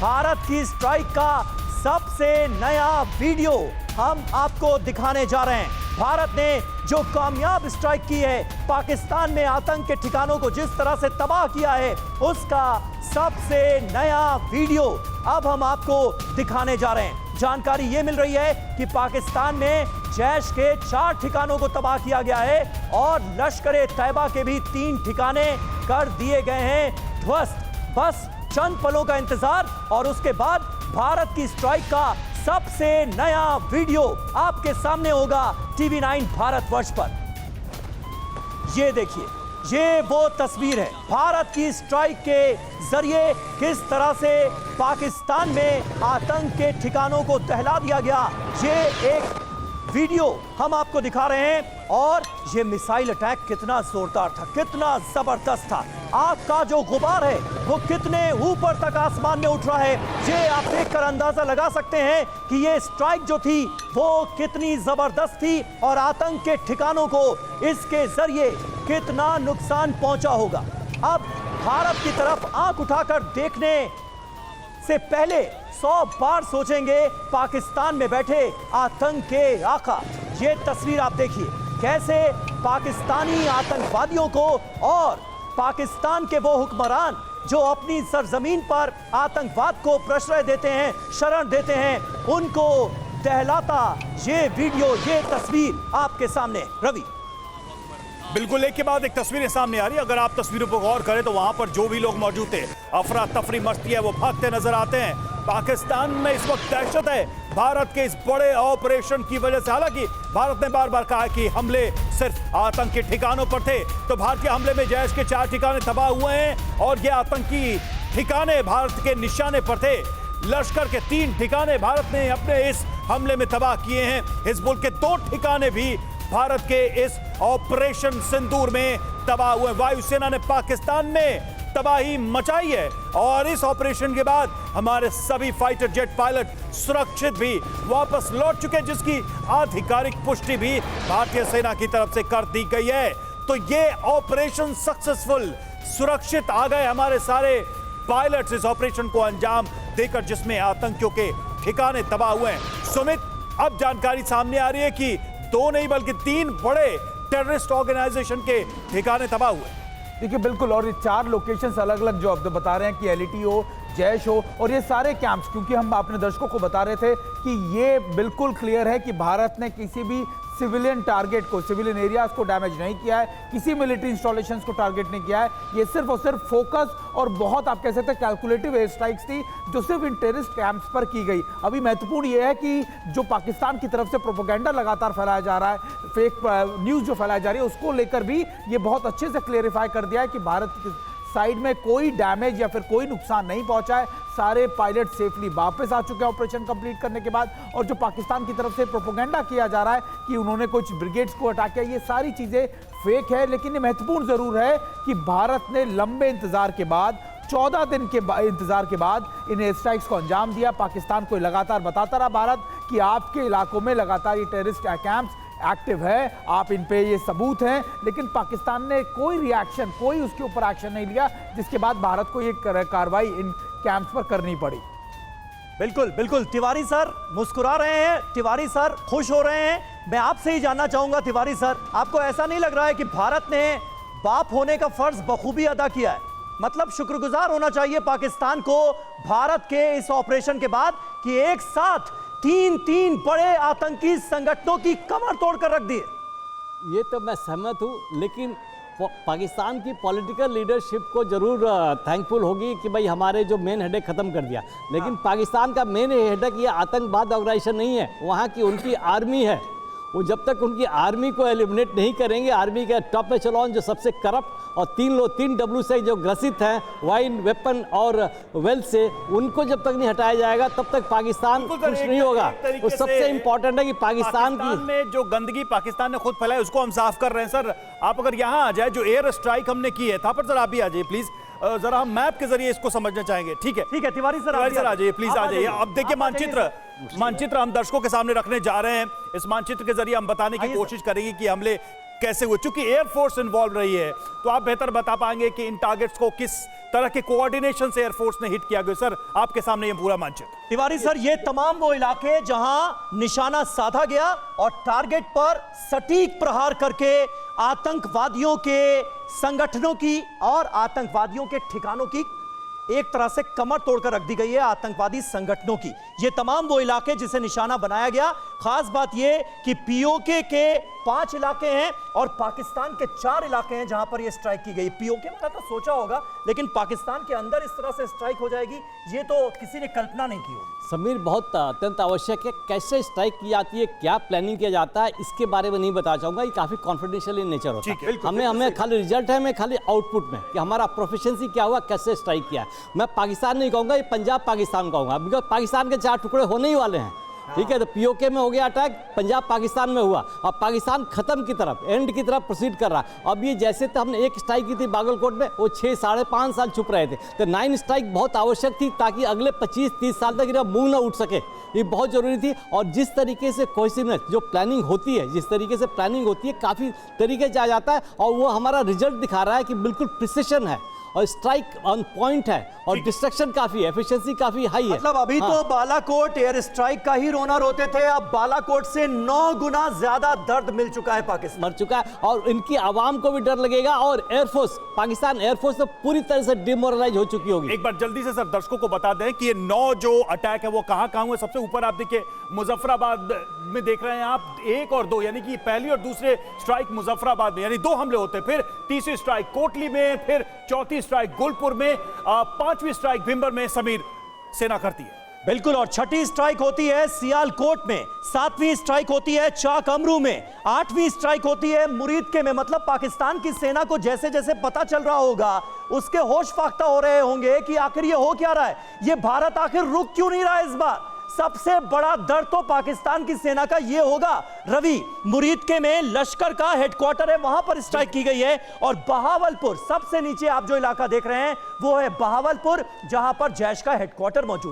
भारत की स्ट्राइक का सबसे नया वीडियो हम आपको दिखाने जा रहे हैं। भारत ने जो कामयाब स्ट्राइक की है, पाकिस्तान में आतंक के ठिकानों को जिस तरह से तबाह किया है, उसका सबसे नया वीडियो अब हम आपको दिखाने जा रहे हैं। जानकारी ये मिल रही है कि पाकिस्तान में जैश के 4 ठिकानों को तबाह किया गया है और लश्कर-ए-तैयबा के भी 3 ठिकाने कर दिए गए हैं ध्वस्त। बस चंद पलों का इंतजार और उसके बाद भारत की स्ट्राइक का सबसे नया वीडियो आपके सामने होगा टीवी 9 भारतवर्ष पर। ये देखिए, ये वो तस्वीर है भारत की स्ट्राइक के जरिए किस तरह से पाकिस्तान में आतंक के ठिकानों को दहला दिया गया। ये एक वीडियो हम आपको दिखा रहे हैं और ये मिसाइल अटैक कितना जोरदार था, कितना जबरदस्त था। आग का जो गुबार है वो कितने ऊपर तक आसमान में उठ रहा है, ये आप देखकर अंदाजा लगा सकते हैं कि ये स्ट्राइक जो थी वो कितनी जबरदस्त थी और आतंक के ठिकानों को इसके जरिए कितना नुकसान पहुंचा होगा। अब भारत की तरफ आंख उठाकर देखने से पहले 100 बार सोचेंगे पाकिस्तान में बैठे आतंक के आका। ये तस्वीर आप देखिए कैसे पाकिस्तानी आतंकवादियों को और पाकिस्तान के वो हुक्मरान जो अपनी सरजमीन पर आतंकवाद को प्रश्रय देते हैं, शरण देते हैं, उनको दहलाता ये वीडियो, ये तस्वीर आपके सामने। रवि, बिल्कुल एक के बाद एक तस्वीरें सामने आ रही है। अगर आप तस्वीरों पर गौर करें तो वहां पर जो भी लोग मौजूद थे, अफरा तफरी मस्ती है, वो भागते नजर आते हैं। पाकिस्तान में इस वक्त दहशत है भारत के इस बड़े ऑपरेशन की वजह से। हालांकि भारत ने बार बार कहा कि हमले सिर्फ आतंक के ठिकानों पर थे, तो भारतीय हमले में जैश के 4 ठिकाने तबाह हुए हैं और ये आतंकी ठिकाने भारत के निशाने पर थे। लश्कर के 3 ठिकाने भारत ने अपने इस हमले में तबाह किए हैं। हिजबुल के 2 ठिकाने भी भारत के इस ऑपरेशन सिंदूर में तबाह हुए। वायुसेना ने पाकिस्तान में तबाही मचाई है और इस ऑपरेशन के बाद हमारे सभी फाइटर जेट पायलट सुरक्षित भी वापस लौट चुके, जिसकी आधिकारिक पुष्टि भी भारतीय सेना की तरफ से कर दी गई है। तो ये ऑपरेशन सक्सेसफुल, सुरक्षित आ गए हमारे सारे पायलट्स इस ऑपरेशन को अंजाम देकर, जिसमें आतंकियों के ठिकाने तबाह हुए हैं। सुमित, अब जानकारी सामने आ रही है कि 2 नहीं बल्कि 3 बड़े टेररिस्ट ऑर्गेनाइजेशन के ठिकाने तबाह हुए। देखिए बिल्कुल, और ये 4 लोकेशंस अलग अलग जो आप बता रहे हैं कि एलईटी हो, जैश हो और ये सारे कैंप्स, क्योंकि हम अपने दर्शकों को बता रहे थे कि ये बिल्कुल क्लियर है कि भारत ने किसी भी सिविलियन टारगेट को, सिविलियन एरियाज को डैमेज नहीं किया है, किसी मिलिट्री इंस्टॉलेशंस को टारगेट नहीं किया है। ये सिर्फ और सिर्फ फोकस और बहुत आप कह सकते हैं कैलकुलेटिव एयर स्ट्राइक्स थी जो सिर्फ इन टेररिस्ट कैंप्स पर की गई। अभी महत्वपूर्ण ये है कि जो पाकिस्तान की तरफ से प्रोपेगेंडा लगातार फैलाया जा रहा है, फेक न्यूज़ जो फैलाई जा रही है, उसको लेकर भी ये बहुत अच्छे से क्लेरिफाई कर दिया है कि भारत की साइड में कोई डैमेज या फिर कोई नुकसान नहीं पहुंचा है। सारे पायलट सेफली वापस आ चुके हैं ऑपरेशन कंप्लीट करने के बाद। और जो पाकिस्तान की तरफ से प्रोपेगेंडा किया जा रहा है कि उन्होंने कुछ ब्रिगेड्स को अटैक किया, ये सारी चीज़ें फेक है। लेकिन ये महत्वपूर्ण ज़रूर है कि भारत ने लंबे इंतजार के बाद, 14 दिन के इंतजार के बाद इन एयर स्ट्राइक्स को अंजाम दिया। पाकिस्तान को लगातार बताता रहा भारत कि आपके इलाकों में लगातार ये टेररिस्ट कैंप्स एक्टिव है, आप इन पे ये सबूत हैं। लेकिन पाकिस्तान ने कोई रिएक्शन, कोई उसके ऊपर एक्शन नहीं लिया, जिसके बाद भारत को ये कार्रवाई इन कैंप्स पर करनी पड़ी। बिल्कुल बिल्कुल, तिवारी सर मुस्कुरा रहे हैं, तिवारी सर खुश हो रहे हैं। मैं आपसे ही जानना चाहूंगा तिवारी सर, आपको ऐसा नहीं लग रहा है कि भारत ने बाप होने का फर्ज बखूबी अदा किया है? मतलब शुक्रगुजार होना चाहिए पाकिस्तान को भारत के इस ऑपरेशन के बाद कि एक साथ 3 बड़े आतंकी संगठनों की कमर तोड़कर रख दी। ये तो मैं सहमत हूँ, लेकिन पाकिस्तान की पॉलिटिकल लीडरशिप को जरूर थैंकफुल होगी कि भाई हमारे जो मेन हेडेक ख़त्म कर दिया। लेकिन पाकिस्तान का मेन हेडेक ये आतंकवाद ऑर्गेनाइजेशन नहीं है, वहाँ की उनकी आर्मी है। वो जब तक उनकी आर्मी को एलिमिनेट नहीं करेंगे, आर्मी के टॉप एचेलॉन जो सबसे करप्ट और 3 डब्ल्यू से जो ग्रसित हैं वाइन, वेपन और वेल्थ से, उनको जब तक नहीं हटाया जाएगा तब तक पाकिस्तान खुश नहीं होगा। तो सबसे इंपॉर्टेंट है कि पाकिस्तान में जो गंदगी पाकिस्तान ने खुद फैलाई उसको हम साफ कर रहे हैं। सर आप अगर यहाँ आ जाए, जो एयर स्ट्राइक हमने की है, था पर सर आप भी आ जाइए प्लीज, जरा हम मैप के जरिए इसको समझना चाहेंगे। ठीक है तिवारी सर आ जाइए प्लीज, आ जाइए। अब देखिए मानचित्र हम दर्शकों के सामने रखने जा रहे हैं। इस मानचित्र के जरिए हम बताने की कोशिश करेंगे कि हमले कैसे हुए? क्योंकि एयरफोर्स इन्वॉल्व रही है, तो आप बेहतर बता पाएंगे कि इन टारगेट्स को किस तरह के कोऑर्डिनेशन से एयरफोर्स ने हिट किया गया। सर, आपके सामने ये पूरा मंच है। तिवारी सर, ये तमाम वो इलाके जहां निशाना साधा गया और टारगेट पर सटीक प्रहार करके आतंकवादियों के संगठनों की और आतंकवादियों के ठिकानों की एक तरह से कमर तोड़कर रख दी गई है आतंकवादी संगठनों की। ये तमाम वो इलाके जिसे निशाना बनाया गया। खास बात ये कि पीओके के 5 इलाके हैं और पाकिस्तान के 4 इलाके हैं जहां पर ये स्ट्राइक की गई। पीओके वाला तो सोचा होगा, लेकिन पाकिस्तान के अंदर इस तरह से स्ट्राइक हो जाएगी, ये तो किसी ने कल्पना नहीं की होगी। समीर, बहुत अत्यंत आवश्यक है। कैसे स्ट्राइक की जाती है, क्या प्लानिंग किया जाता है, इसके बारे में नहीं बता चाहूंगा। ये काफी कॉन्फिडेंशियल इन नेचर होता है। हमें खाली रिजल्ट है, हमें खाली आउटपुट में कि हमारा प्रोफिशिएंसी क्या हुआ, कैसे स्ट्राइक किया। मैं पाकिस्तान नहीं कहूंगा, ये पंजाब पाकिस्तान कहूंगा, बिकॉज पाकिस्तान के 4 टुकड़े होने ही वाले हैं। ठीक है, तो पीओके में हो गया अटैक, पंजाब पाकिस्तान में हुआ और पाकिस्तान खत्म की तरफ, एंड की तरफ प्रोसीड कर रहा। अब ये जैसे तो हमने एक स्ट्राइक की थी बागलकोट में, वो 6-5.5 साल चुप रहे थे, तो 9 स्ट्राइक बहुत आवश्यक थी ताकि अगले 25-30 साल तक इनका मुंह ना उठ सके। ये बहुत जरूरी थी। और जिस तरीके से कोहेसिवनेस जो प्लानिंग होती है, जिस तरीके से प्लानिंग होती है, काफ़ी तरीके से आ जाता है और वो हमारा रिजल्ट दिखा रहा है कि बिल्कुल प्रिसिशन है और स्ट्राइक ऑन पॉइंट है और डिस्ट्रक्शन काफी है, एफिशिएंसी काफी हाई है। मतलब अभी तो बालाकोट एयर स्ट्राइक का ही रोना रोते थे, अब बालाकोट से 9 गुना ज्यादा दर्द मिल चुका है पाकिस्तान, मर चुका है और इनकी आवाम को भी डर लगेगा। और एयरफोर्स, पाकिस्तान एयरफोर्स तो पूरी तरह से डिमोरलाइज हो चुकी होगी। एक बार जल्दी से सर दर्शकों को बता दें कि ये 9 जो अटैक है वो कहां कहां हुए। सबसे ऊपर आप देखिए मुजफ्फराबाद में देख रहे हैं आप 1 और 2, यानी कि पहली और दूसरे स्ट्राइक मुजफ्फराबाद में, यानी 2 हमले होते हैं। फिर तीसरी स्ट्राइक कोटली में, फिर चौथी स्ट्राइक गोलपुर में, 5वीं स्ट्राइक भिंबर में समीर सेना करती है। बिल्कुल। और 6ठी स्ट्राइक होती है सियालकोट में, 7वीं स्ट्राइक होती है चाक अमरू में, 8वीं स्ट्राइक होती है मुरीद के में। मतलब पाकिस्तान की सेना को जैसे जैसे पता चल रहा होगा, उसके होश फाख्ता हो रहे होंगे कि आखिर ये हो क्या रहा है, ये भारत आखिर रुक क्यों नहीं रहा है इस बार। सबसे बड़ा दर्द तो पाकिस्तान की सेना का ये होगा। रवि, मुरीद के में लश्कर का हेडक्वार्टर है, वहां पर स्ट्राइक की गई है। और बहावलपुर, सबसे नीचे आप जो इलाका देख रहे हैं वो है बहावलपुर, जहां पर जैश का हेडक्वार्टर मौजूद।